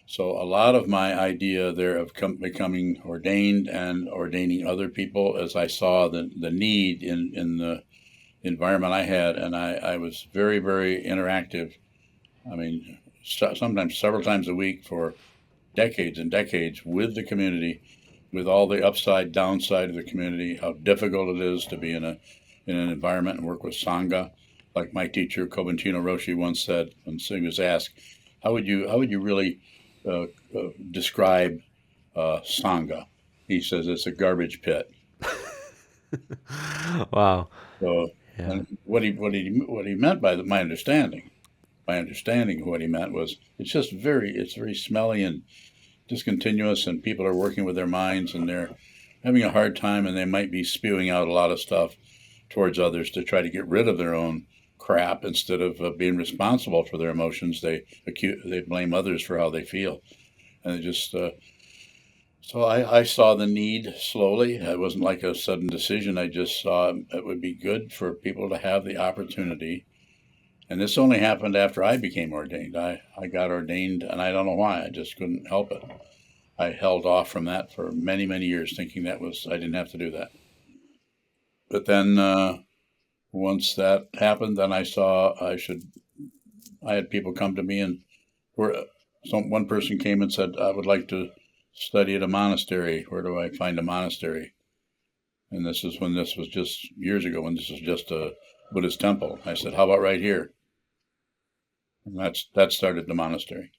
So a lot of my idea there of becoming ordained and ordaining other people, as I saw the need in the environment I had, and I was very very interactive. I mean, sometimes several times a week for decades and decades with the community, with all the upside downside of the community, how difficult it is to be in an environment and work with sangha. Like my teacher Kobentino Roshi once said when he was asked, how would you really describe sangha? He says it's a garbage pit. Wow. So, Yeah. and what he meant by my understanding of what he meant was it's very smelly and discontinuous, and people are working with their minds and they're having a hard time, and they might be spewing out a lot of stuff towards others to try to get rid of their own crap instead of being responsible for their emotions. They blame others for how they feel, and they just so I saw the need slowly. It wasn't like a sudden decision. I just saw it would be good for people to have the opportunity. And this only happened after I became ordained. I got ordained, and I don't know why. I just couldn't help it. I held off from that for many, many years, thinking I didn't have to do that. But then once that happened, then I saw I had people come to me, and one person came and said, I would like to study at a monastery. Where do I find a monastery? And this is when this was just years ago, when this was just a Buddhist temple. I said, how about right here? And that started the monastery.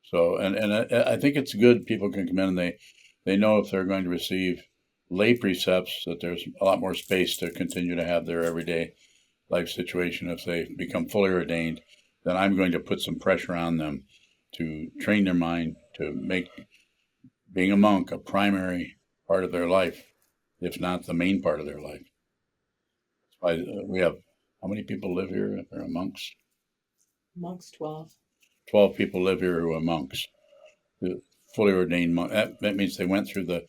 So, and I think it's good people can come in and they know if they're going to receive lay precepts that there's a lot more space to continue to have their everyday life situation. If they become fully ordained, then I'm going to put some pressure on them to train their mind to make being a monk a primary part of their life, if not the main part of their life. That's why we have, how many people live here if they're monks? Monks 12. 12 people live here who are monks, fully ordained monks. That means they went through the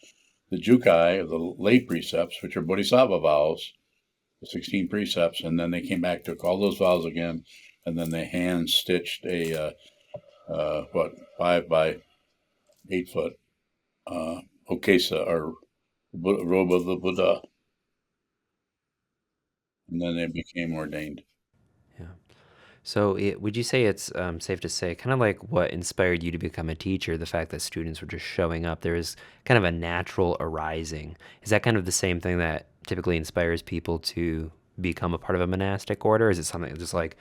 jukai, of the lay precepts, which are bodhisattva vows, the 16 precepts, and then they came back, took all those vows again, and then they hand stitched a 5 by 8 foot okesa, or robe of the Buddha, and then they became ordained. Yeah. So would you say it's safe to say, kind of like what inspired you to become a teacher, the fact that students were just showing up, there is kind of a natural arising. Is that kind of the same thing that typically inspires people to become a part of a monastic order? Is it something that's just like,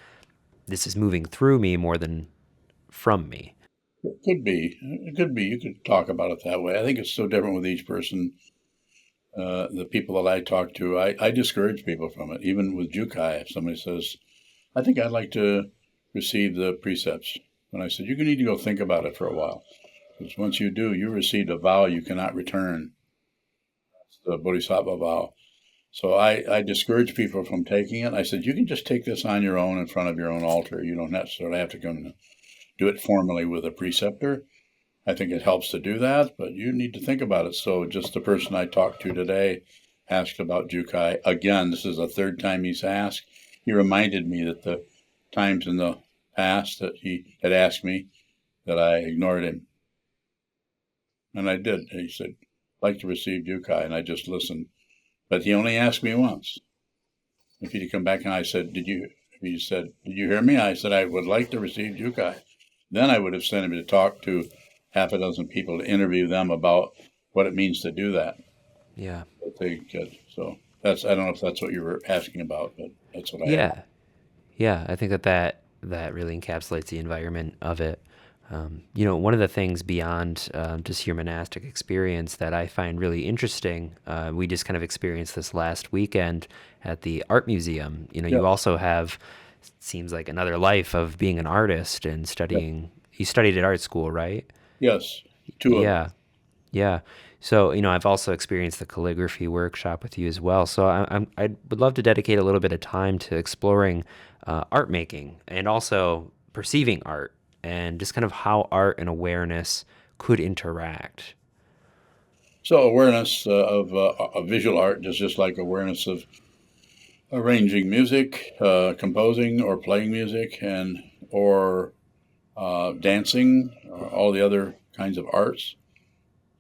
this is moving through me more than from me? It could be. It could be. You could talk about it that way. I think it's so different with each person. The people that I talk to, I discourage people from it. Even with jukai, if somebody says, I think I'd like to receive the precepts. And I said, you need to go think about it for a while. Because once you do, you received a vow you cannot return. That's the bodhisattva vow. So I discourage people from taking it. I said, you can just take this on your own in front of your own altar. You don't necessarily have to come and do it formally with a preceptor. I think it helps to do that, but you need to think about it. So just the person I talked to today asked about jukai. Again, this is the third time he's asked. He reminded me that the times in the past that he had asked me, that I ignored him. And I did. He said, I'd like to receive jukai, and I just listened. But he only asked me once. If he'd come back and I said, he said, did you hear me? I said, I would like to receive Jukai. Then I would have sent him to talk to half a dozen people to interview them about what it means to do that. Yeah. So I don't know if that's what you were asking about, but that's what I Yeah. Yeah. I think that really encapsulates the environment of it. One of the things beyond just your monastic experience that I find really interesting, we just kind of experienced this last weekend at the art museum. Yeah. You also have, seems like another life of being an artist and studying. You studied at art school, right? Yes, two of them. Yeah. Yeah. So, I've also experienced the calligraphy workshop with you as well. So I would love to dedicate a little bit of time to exploring art making and also perceiving art and just kind of how art and awareness could interact. So awareness of visual art is just like awareness of arranging music, composing or playing music, or dancing, or all the other kinds of arts.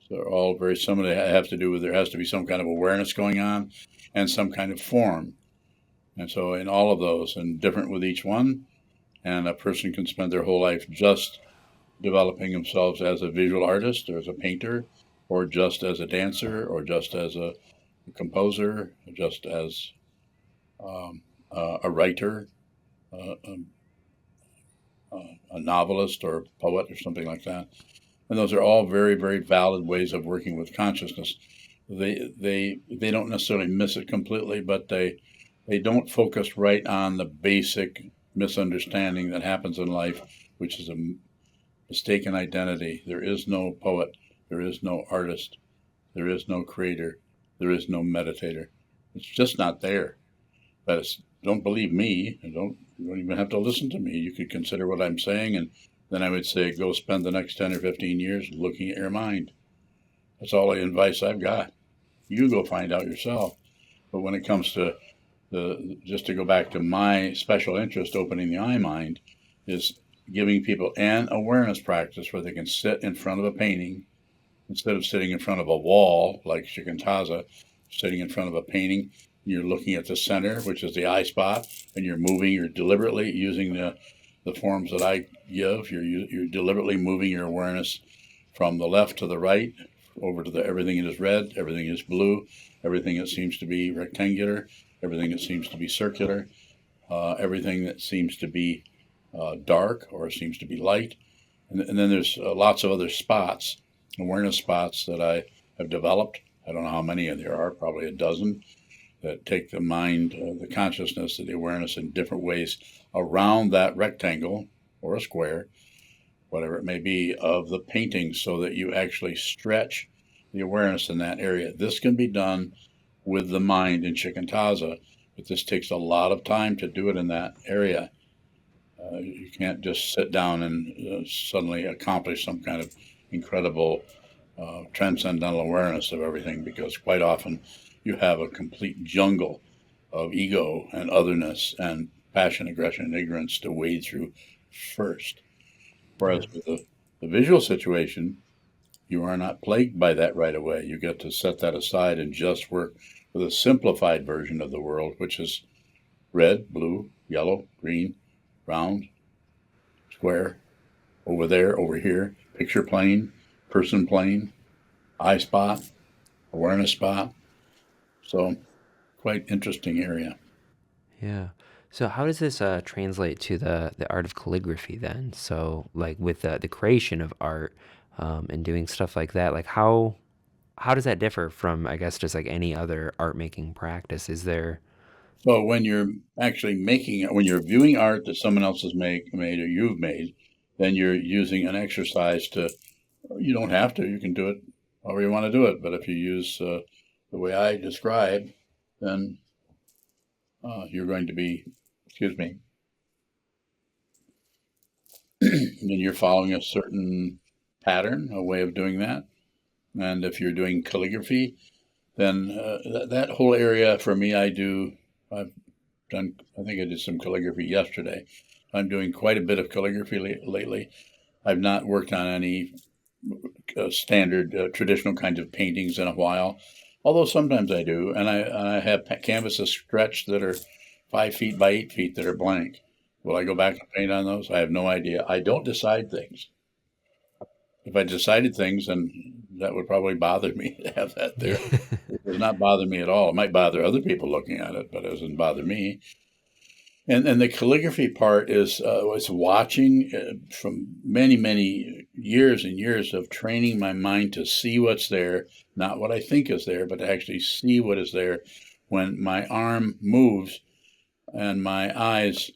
So they're all very similar. They have to do with, there has to be some kind of awareness going on and some kind of form. And so in all of those, and different with each one, and a person can spend their whole life just developing themselves as a visual artist or as a painter or just as a dancer or just as a composer, just as a writer, uh, a novelist or a poet or something like that. And those are all very, very valid ways of working with consciousness. They don't necessarily miss it completely, but they don't focus right on the basic misunderstanding that happens in life, which is a mistaken identity. There is no poet, there is no artist, there is no creator, there is no meditator. It's just not there. But don't believe me, and you don't even have to listen to me. You could consider what I'm saying, and then I would say, go spend the next 10 or 15 years looking at your mind. That's all the advice I've got. You go find out yourself. But when it comes to just to go back to my special interest, opening the eye mind, is giving people an awareness practice where they can sit in front of a painting instead of sitting in front of a wall like shikantaza, sitting in front of a painting. You're looking at the center, which is the eye spot, and you're deliberately using the forms that I give. You're deliberately moving your awareness from the left to the right, over to everything that is red, everything is blue, everything that seems to be rectangular, everything that seems to be circular, everything that seems to be dark or seems to be light. And then there's lots of other spots, awareness spots that I have developed. I don't know how many there are, probably a dozen, that take the mind, the consciousness, the awareness in different ways around that rectangle or a square, whatever it may be, of the painting, so that you actually stretch the awareness in that area. This can be done with the mind in shikantaza, but this takes a lot of time to do it in that area. You can't just sit down and suddenly accomplish some kind of incredible transcendental awareness of everything, because quite often you have a complete jungle of ego and otherness and passion, aggression, and ignorance to wade through first. Whereas with the visual situation, you are not plagued by that right away. You get to set that aside and just work with a simplified version of the world, which is red, blue, yellow, green, round, square, over there, over here, picture plane, person plane, eye spot, awareness spot. So quite interesting area. Yeah. So how does this translate to the art of calligraphy then? So like with the creation of art and doing stuff like that, like how does that differ from, I guess, just like any other art making practice? Is there? So when you're actually when you're viewing art that someone else has made or you've made, then you're using an exercise you don't have to, you can do it however you want to do it. But if you use the way I describe, then you're going to be, then you're following a certain pattern, a way of doing that. And if you're doing calligraphy, then that whole area for me, I think I did some calligraphy yesterday. I'm doing quite a bit of calligraphy lately. I've not worked on any standard traditional kinds of paintings in a while, Although sometimes I do, and I have canvases stretched that are 5 feet by 8 feet that are blank. Will I go back and paint on those? I have no idea. I don't decide things. If I decided things, then that would probably bother me to have that there. Yeah. It does not bother me at all. It might bother other people looking at it, but it doesn't bother me. And the calligraphy part is was watching from many years and years of training my mind to see what's there, not what I think is there, but to actually see what is there when my arm moves and my eyes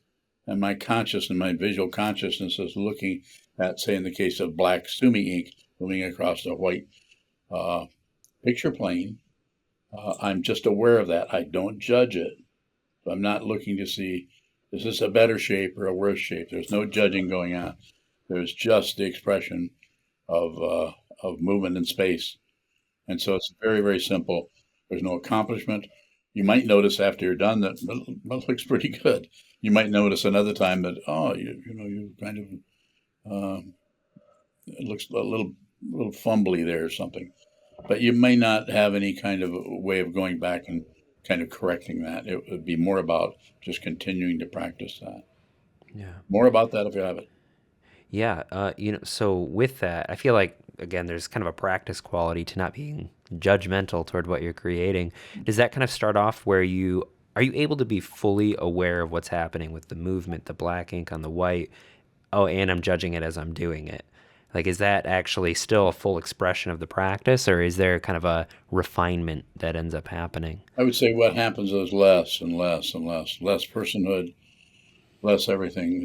and my consciousness, my visual consciousness is looking at, say, in the case of black sumi ink, moving across a white picture plane. I'm just aware of that. I don't judge it. I'm not looking to see, is this a better shape or a worse shape? There's no judging going on. There's just the expression of movement in space. And so it's very simple. There's no accomplishment. You might notice after you're done that looks pretty good. You might notice another time that, you kind of, it looks a little fumbly there or something. But you may not have any kind of way of going back and kind of correcting that. It would be more about just continuing to practice that. Yeah. More about that if you have it. Yeah. So with that, I feel like, again, there's kind of a practice quality to not being judgmental toward what you're creating. Does that kind of start off where are you able to be fully aware of what's happening with the movement, the black ink on the white? Oh, and I'm judging it as I'm doing it. Like, is that actually still a full expression of the practice, or is there kind of a refinement that ends up happening? I would say what happens is less and less and less personhood, less everything.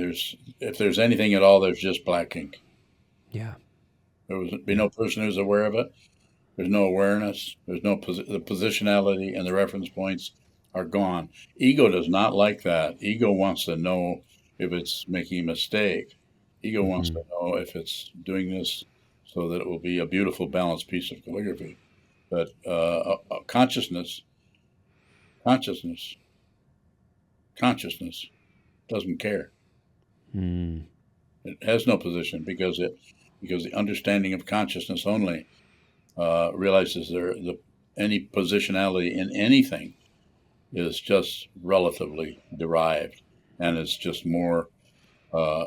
If there's anything at all, there's just black ink. Yeah. There would be no person who's aware of it. There's no awareness. There's no the positionality and the reference points are gone. Ego does not like that. Ego wants to know if it's making a mistake. Ego wants to know if it's doing this so that it will be a beautiful, balanced piece of calligraphy. But consciousness doesn't care. It has no position because the understanding of consciousness only realizes any positionality in anything is just relatively derived, and it's just more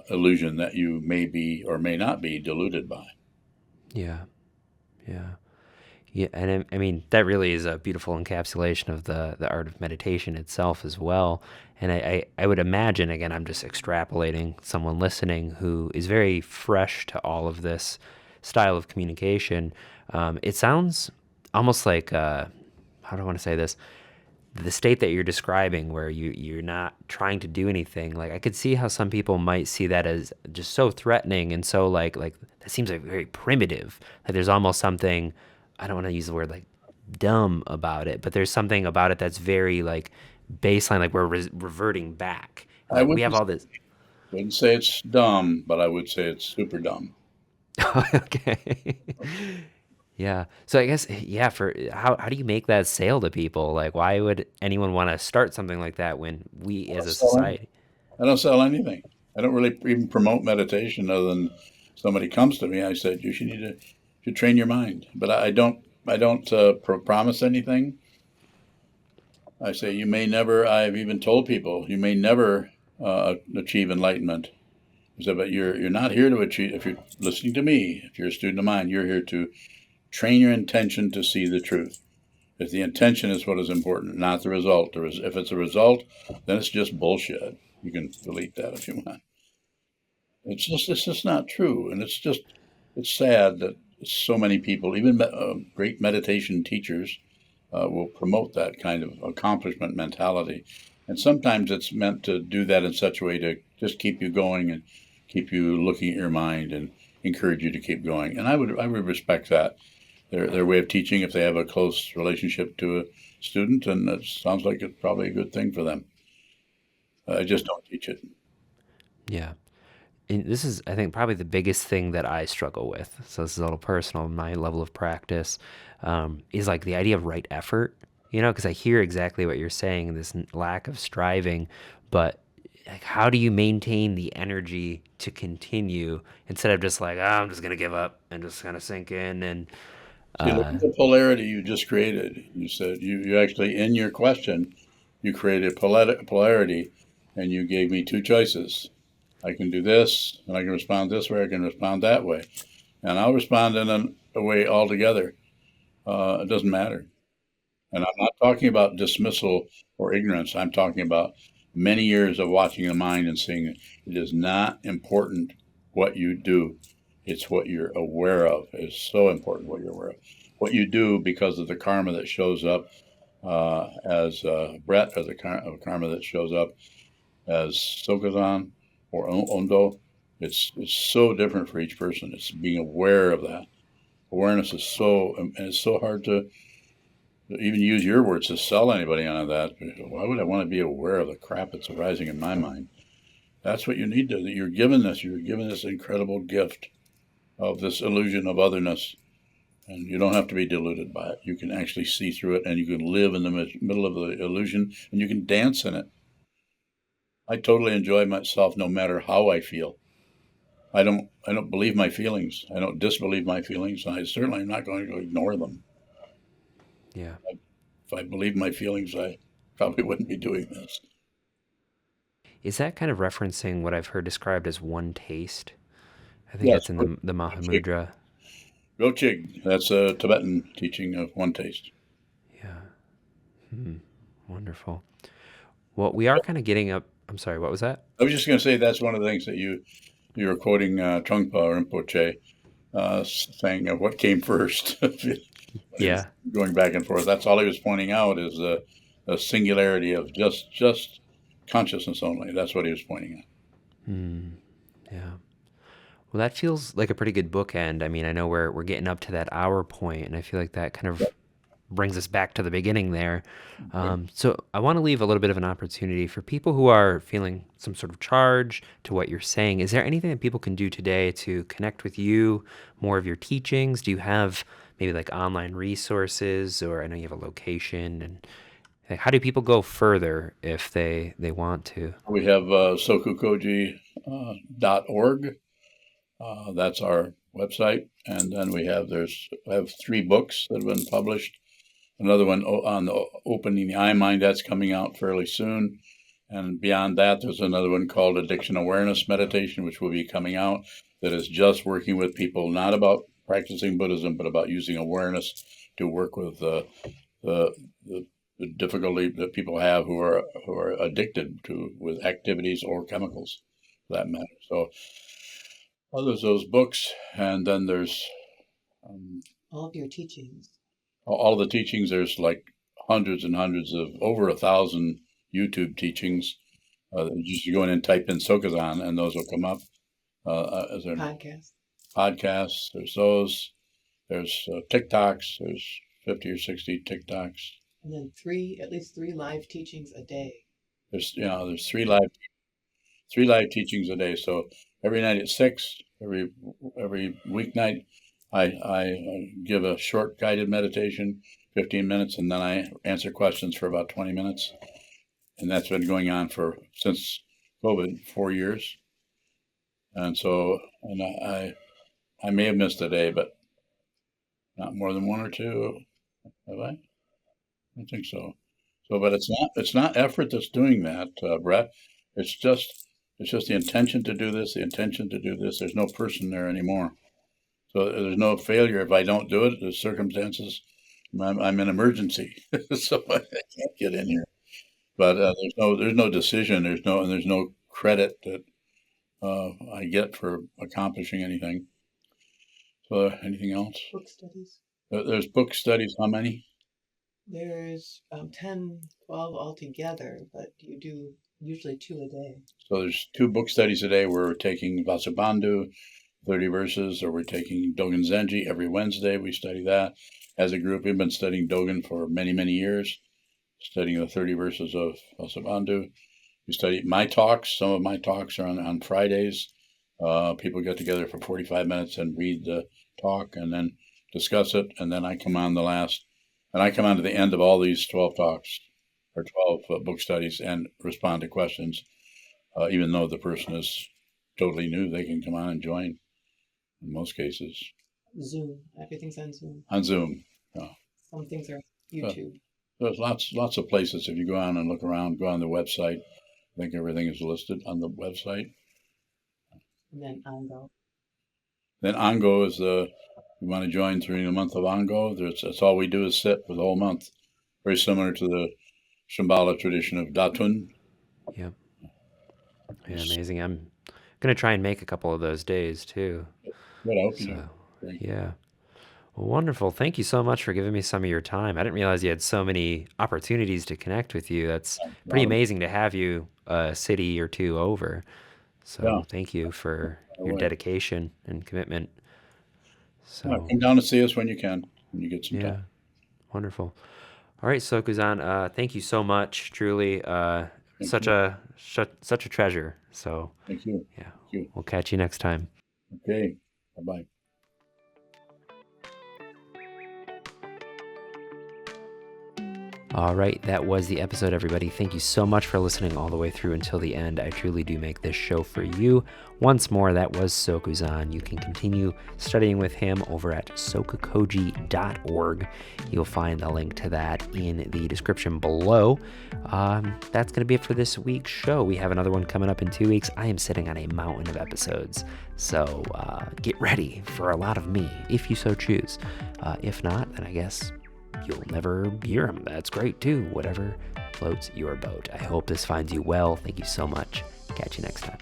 illusion that you may be or may not be deluded by. Yeah. And I mean, that really is a beautiful encapsulation of the art of meditation itself as well. And I would imagine, again, I'm just extrapolating, someone listening who is very fresh to all of this style of communication. It sounds almost like, how do I want to say this? The state that you're describing where you're not trying to do anything. Like, I could see how some people might see that as just so threatening and so like that seems like very primitive. Like, there's almost something, I don't want to use the word like dumb about it, but there's something about it that's very like baseline, like we're reverting back. Like, we have all this. Wouldn't say it's dumb, but I would say it's super dumb. Okay. Yeah. So I guess, yeah, for how do you make that sale to people? Like, why would anyone want to start something like that when we as a society? I don't sell anything. I don't really even promote meditation other than somebody comes to me. I said, you should train your mind. But I don't promise anything. I say, you may never, I've even told people, you may never achieve enlightenment. I said, but you're not here to achieve, if you're listening to me, if you're a student of mine, you're here to train your intention to see the truth. If the intention is what is important, not the result. If it's a result, then it's just bullshit. You can delete that if you want. It's just not true. And it's sad that so many people, even great meditation teachers, will promote that kind of accomplishment mentality. And sometimes it's meant to do that in such a way to just keep you going and keep you looking at your mind and encourage you to keep going. And I would respect that. Their way of teaching, if they have a close relationship to a student, and it sounds like it's probably a good thing for them. I just don't teach it. Yeah. And this is, I think, probably the biggest thing that I struggle with. So this is a little personal. My level of practice is like the idea of right effort, because I hear exactly what you're saying, this lack of striving, but like, how do you maintain the energy to continue instead of just like, I'm just going to give up and just kind of sink in? And See, look at the polarity you just created. You said you actually, in your question, you created polarity, and you gave me two choices. I can do this, and I can respond this way, I can respond that way. And I'll respond in a way altogether. It doesn't matter. And I'm not talking about dismissal or ignorance. I'm talking about many years of watching the mind and seeing it. It is not important what you do. It's what you're aware of. It's so important what you're aware of. What you do because of the karma that shows up as Brett, or the karma that shows up as Sokuzan or Ondo. It's so different for each person. It's being aware of that. Awareness is and it's so hard to even use your words to sell anybody on that. Why would I want to be aware of the crap that's arising in my mind? That's what you need to. You're given this incredible gift of this illusion of otherness, and you don't have to be deluded by it. You can actually see through it, and you can live in the middle of the illusion, and you can dance in it. I totally enjoy myself no matter how I feel. I don't believe my feelings. I don't disbelieve my feelings. I certainly am not going to ignore them. Yeah. If I believed my feelings, I probably wouldn't be doing this. Is that kind of referencing what I've heard described as one taste? I think Yes, that's in the Mahamudra. Rochig, that's a Tibetan teaching of one taste. Yeah. Wonderful. Well, we are kind of getting up. I'm sorry, what was that? I was just going to say that's one of the things that you were quoting Trungpa Rinpoche, saying of what came first. Yeah. Going back and forth. That's all he was pointing out is the singularity of just consciousness only. That's what he was pointing at. Yeah. Well, that feels like a pretty good bookend. I mean, I know we're getting up to that hour point, and I feel like that kind of brings us back to the beginning there. So I want to leave a little bit of an opportunity for people who are feeling some sort of charge to what you're saying. Is there anything that people can do today to connect with you, more of your teachings? Do you have maybe like online resources, or I know you have a location, and how do people go further if they want to? We have Sokukoji.org. That's our website. And then I have 3 books that have been published. Another one on the opening the eye mind, that's coming out fairly soon. And beyond that, there's another one called Addiction Awareness Meditation, which will be coming out, that is just working with people, not about practicing Buddhism, but about using awareness to work with the difficulty that people have who are addicted with activities or chemicals, for that matter. So there's those books, and then there's All of your teachings. all the teachings. There's like hundreds and hundreds of over 1,000 YouTube teachings. You go in and type in Sokuzan, and those will come up. As there podcasts, there's those. There's TikToks. There's 50 or 60 TikToks. And then at least three live teachings a day. There's 3 live teachings a day. So every night at 6, every weeknight, I give a short guided meditation, 15 minutes, and then I answer questions for about 20 minutes. And that's been going on since COVID, 4 years. And so, and I may have missed a day, but not more than 1 or 2, have I? I think so. So, but it's not effort that's doing that, Brett. It's just the intention to do this, There's no person there anymore. So there's no failure if I don't do it. The circumstances, I'm in emergency, so I can't get in here. But there's no decision. There's no credit that I get for accomplishing anything. So anything else? Book studies. There's book studies. How many? There's 10, 12 altogether, but you do usually 2 a day. So there's 2 book studies a day. We're taking Vasubandhu, 30 verses, or we're taking Dogen Zenji every Wednesday. We study that as a group. We've been studying Dogen for many, many years, studying the 30 verses of Vasubandhu. We study my talks. Some of my talks are on Fridays. People get together for 45 minutes and read the talk and then discuss it. And then I come on to the end of all these 12 talks or 12 book studies and respond to questions. Even though the person is totally new, they can come on and join in most cases. Zoom. Everything's on Zoom. On Zoom. Yeah. Some things are YouTube. There's lots of places. If you go on and look around, go on the website. I think everything is listed on the website. And then Ango. Then Ango is you want to join during the month of Ango. That's all we do is sit for the whole month. Very similar to the Shambhala tradition of Datun. Yep. Yeah, amazing. I'm going to try and make a couple of those days too. Good, I hope you So, do. yeah. Well, wonderful. Thank you so much for giving me some of your time. I didn't realize you had so many opportunities to connect with you. That's pretty amazing to have you a city or two over. So Yeah. thank you for your dedication and commitment. So come down and see us when you can, when you get some yeah, time. wonderful. All right, Sokuzan, thank you so much. Truly, such a treasure. So Thank you. yeah, Thank you. we'll catch you next time. Okay. Bye-bye. All right, that was the episode, everybody. Thank you so much for listening all the way through until the end. I truly do make this show for you. Once more, that was Sokuzan. You can continue studying with him over at sokukoji.org. You'll find the link to that in the description below. That's going to be it for this week's show. We have another one coming up in 2 weeks. I am sitting on a mountain of episodes, so get ready for a lot of me, if you so choose. If not, then I guess you'll never hear them. That's great too. Whatever floats your boat. I hope this finds you well. Thank you so much. Catch you next time.